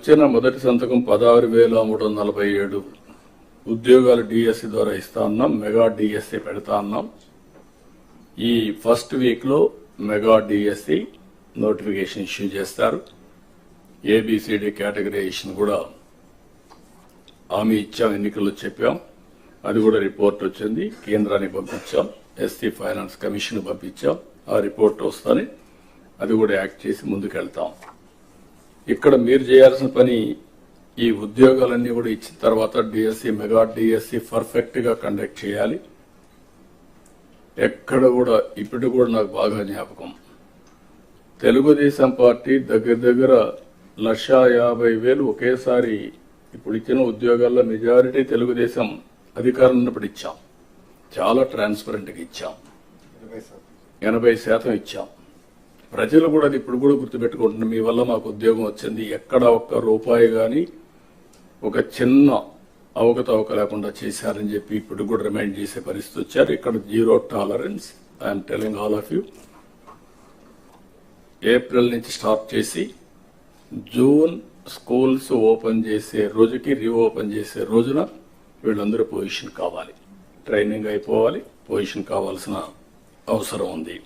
వచ్చిన మొదటి సంతకం 16,347 ఉద్యోగాలు డిఎస్సి ద్వారా ఇస్తా ఉన్నాం. మెగా డిఎస్సి పెడతా ఉన్నాం. ఈ ఫస్ట్ వీక్ లో మెగా డిఎస్సి నోటిఫికేషన్ ఇష్యూ చేస్తారు. ఏబిసిడి కేటగరైజేషన్ కూడా హామీ ఇచ్చాం, ఎన్నికల్లో చెప్పాం. అది కూడా రిపోర్ట్ వచ్చింది, కేంద్రానికి పంపించాం. ఎస్సీ ఫైనాన్స్ కమిషన్ పంపించాం. ఆ రిపోర్ట్ వస్తానే అది కూడా యాక్ట్ చేసి ముందుకెళ్తాం. ఇక్కడ మీరు చేయాల్సిన పని ఈ ఉద్యోగాలన్నీ కూడా ఇచ్చిన తర్వాత డిఎస్సి మెగా డిఎస్సి పర్ఫెక్ట్ గా కండక్ట్ చేయాలి. ఎక్కడ కూడా ఇప్పుడు కూడా నాకు బాగా జ్ఞాపకం, తెలుగుదేశం పార్టీ దగ్గర 1,50,000 ఒకేసారి ఇప్పుడు ఇచ్చిన ఉద్యోగాల్లో మెజారిటీ తెలుగుదేశం అధికారం ఉన్నప్పుడు ఇచ్చాం. చాలా ట్రాన్స్పరెంట్ గా ఇచ్చాం. 80% ఇచ్చాం. ప్రజలు కూడా అది ఇప్పుడు కూడా గుర్తుపెట్టుకుంటున్నారు. మీ వల్ల మాకు ఉద్యోగం వచ్చింది, ఎక్కడ ఒక్క రూపాయి గాని ఒక చిన్న అవకతవక లేకుండా చేశారని చెప్పి ఇప్పుడు కూడా రిమైండ్ చేసే పరిస్థితి వచ్చారు. ఇక్కడ zero tolerance. I'm telling all of you. April నుంచి స్టార్ట్ చేసి జూన్ స్కూల్స్ ఓపెన్ చేసే రోజుకి రీఓపెన్ చేసే రోజున వీళ్ళందరూ పొజిషన్ కావాలి, ట్రైనింగ్ అయిపోవాలి, పొజిషన్ కావాల్సిన అవసరం ఉంది.